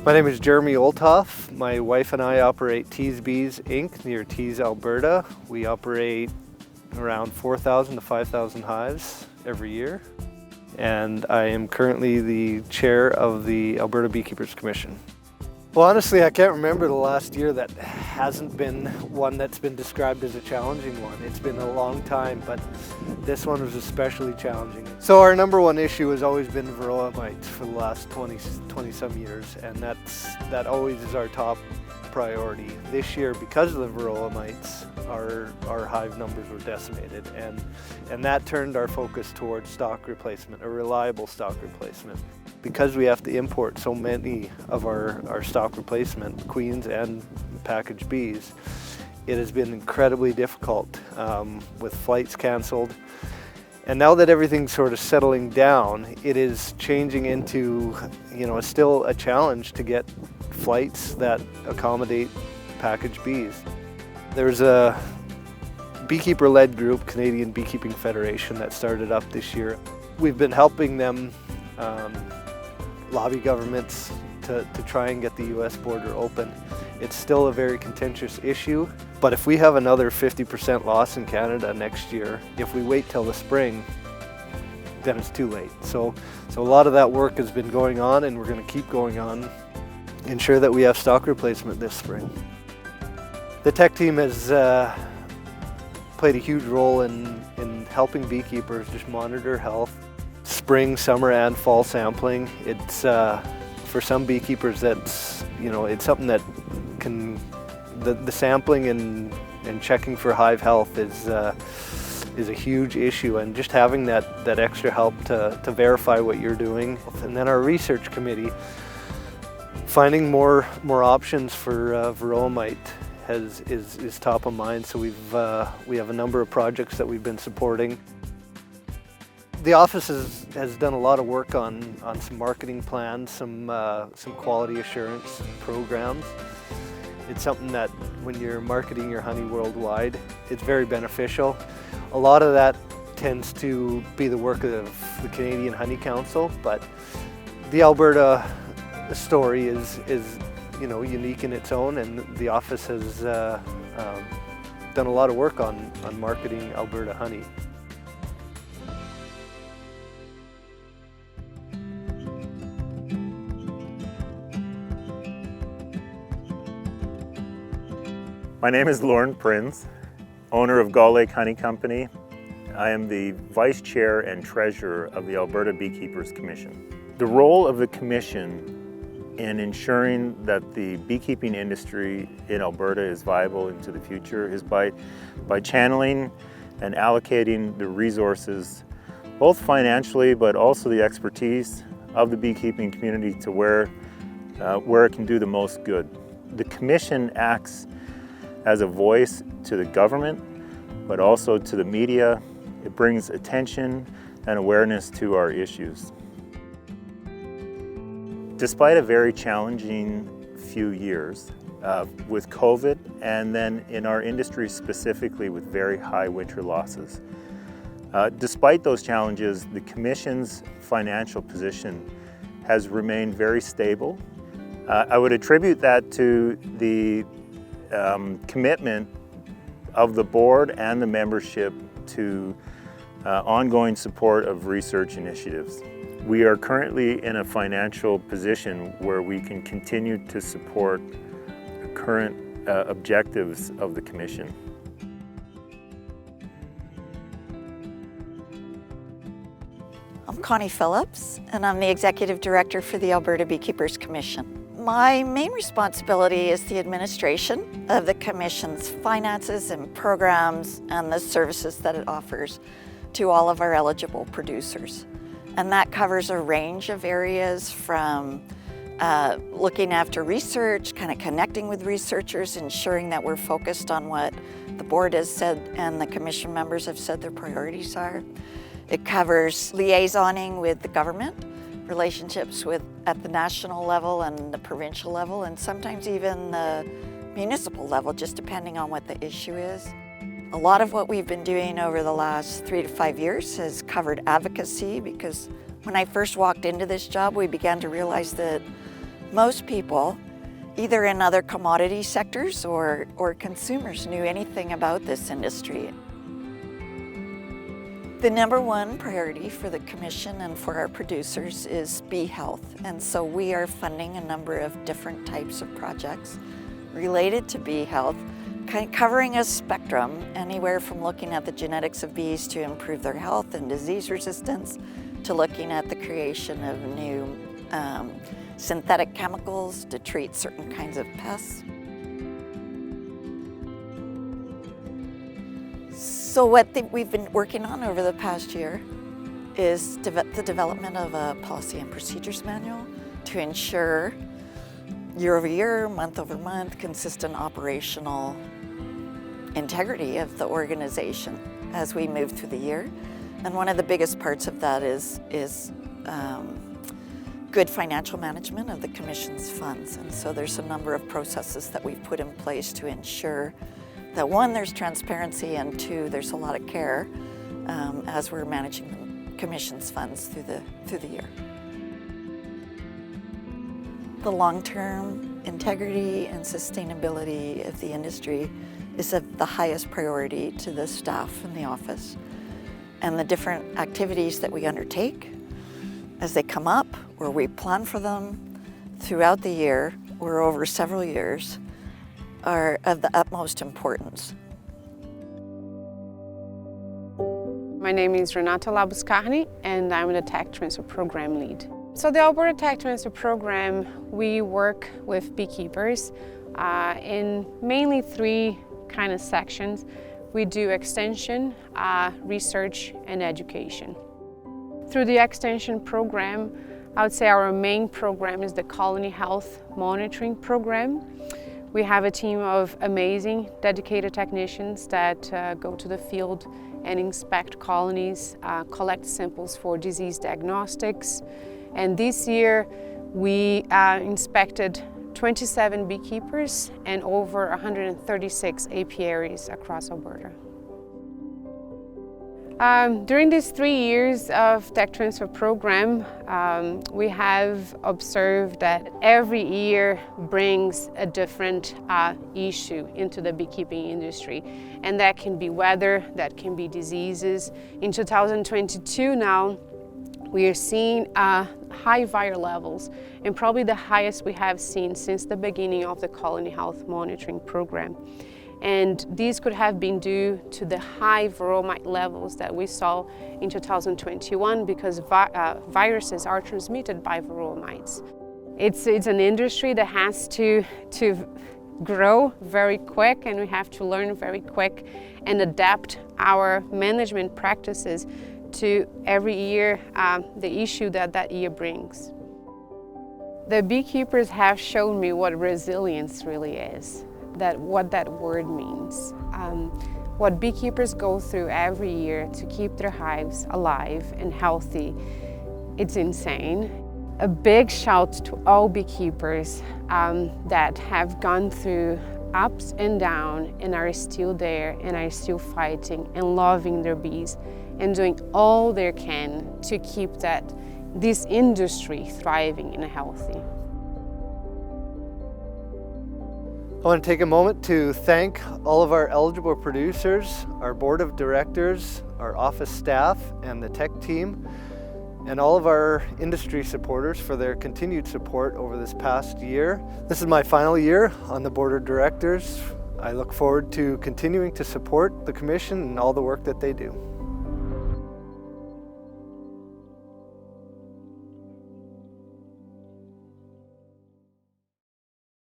My name is Jeremy Olthoff. My wife and I operate Tees Bees Inc. near Tees, Alberta. We operate around 4,000 to 5,000 hives every year. And I am currently the chair of the Alberta Beekeepers Commission. Well, honestly, I can't remember the last year that hasn't been one that's been described as a challenging one. It's been a long time, but this one was especially challenging. So our number one issue has always been varroa mites for the last 20 some years, and that always is our top priority. This year, because of the varroa mites, our hive numbers were decimated, and that turned our focus towards stock replacement, a reliable stock replacement. Because we have to import so many of our stock replacement, queens and packaged bees, it has been incredibly difficult with flights canceled. And now that everything's sort of settling down, it is changing into, it's still a challenge to get flights that accommodate packaged bees. There's a beekeeper-led group, Canadian Beekeeping Federation, that started up this year. We've been helping them lobby governments to try and get the US border open. It's still a very contentious issue, but if we have another 50% loss in Canada next year, if we wait till the spring, then it's too late. So a lot of that work has been going on, and we're going to keep going on, ensure that we have stock replacement this spring. The tech team has played a huge role in helping beekeepers just monitor health. Spring, summer, and fall sampling. It's for some beekeepers that's it's something that can the sampling and checking for hive health is a huge issue, and just having that extra help to verify what you're doing. And then our research committee, finding more options for varroa mite is top of mind. So we have a number of projects that we've been supporting. The office has done a lot of work on some marketing plans, some quality assurance programs. It's something that when you're marketing your honey worldwide, it's very beneficial. A lot of that tends to be the work of the Canadian Honey Council, but the Alberta story is unique in its own, and the office has done a lot of work on marketing Alberta honey. My name is Lauren Prinz, owner of Gull Lake Honey Company. I am the Vice Chair and Treasurer of the Alberta Beekeepers Commission. The role of the Commission in ensuring that the beekeeping industry in Alberta is viable into the future is by channeling and allocating the resources, both financially but also the expertise of the beekeeping community to where it can do the most good. The Commission acts as a voice to the government, but also to the media. It brings attention and awareness to our issues. Despite a very challenging few years with COVID, and then in our industry specifically with very high winter losses, despite those challenges, the Commission's financial position has remained very stable. I would attribute that to the commitment of the board and the membership to ongoing support of research initiatives. We are currently in a financial position where we can continue to support the current objectives of the Commission. I'm Connie Phillips, and I'm the Executive Director for the Alberta Beekeepers Commission. My main responsibility is the administration of the Commission's finances and programs and the services that it offers to all of our eligible producers. And that covers a range of areas from looking after research, kind of connecting with researchers, ensuring that we're focused on what the board has said and the Commission members have said their priorities are. It covers liaisoning with the government, relationships at the national level and the provincial level, and sometimes even the municipal level, just depending on what the issue is. A lot of what we've been doing over the last 3 to 5 years has covered advocacy, because when I first walked into this job, we began to realize that Most people, either in other commodity sectors or consumers, knew anything about this industry. The number one priority for the Commission and for our producers is bee health, and so we are funding a number of different types of projects related to bee health, covering a spectrum anywhere from looking at the genetics of bees to improve their health and disease resistance, to looking at the creation of new synthetic chemicals to treat certain kinds of pests. So what we've been working on over the past year is the development of a policy and procedures manual to ensure year over year, month over month, consistent operational integrity of the organization as we move through the year. And one of the biggest parts of that is good financial management of the Commission's funds. And so there's a number of processes that we've put in place to ensure that one, there's transparency, and two, there's a lot of care as we're managing the Commission's funds through the year. The long-term integrity and sustainability of the industry is of the highest priority to the staff in the office. And the different activities that we undertake as they come up, or we plan for them throughout the year or over several years, are of the utmost importance. My name is Renata Labuscarni, and I'm the Tech Transfer Program Lead. So the Alberta Tech Transfer Program, we work with beekeepers in mainly three kind of sections. We do extension, research, and education. Through the extension program, I would say our main program is the Colony Health Monitoring Program. We have a team of amazing, dedicated technicians that go to the field and inspect colonies, collect samples for disease diagnostics. And this year, we inspected 27 beekeepers and over 136 apiaries across Alberta. During these 3 years of Tech Transfer Program, we have observed that every year brings a different issue into the beekeeping industry. And that can be weather, that can be diseases. In 2022 now, we are seeing high viral levels, and probably the highest we have seen since the beginning of the Colony Health Monitoring Program. And these could have been due to the high varroamite levels that we saw in 2021, because viruses are transmitted by varroamites. It's an industry that has to grow very quick, and we have to learn very quick and adapt our management practices to every year the issue that year brings. The beekeepers have shown me what resilience really is. What that word means. What beekeepers go through every year to keep their hives alive and healthy, it's insane. A big shout to all beekeepers that have gone through ups and downs and are still there and are still fighting and loving their bees and doing all they can to keep this industry thriving and healthy. I want to take a moment to thank all of our eligible producers, our board of directors, our office staff, and the tech team, and all of our industry supporters for their continued support over this past year. This is my final year on the board of directors. I look forward to continuing to support the Commission and all the work that they do.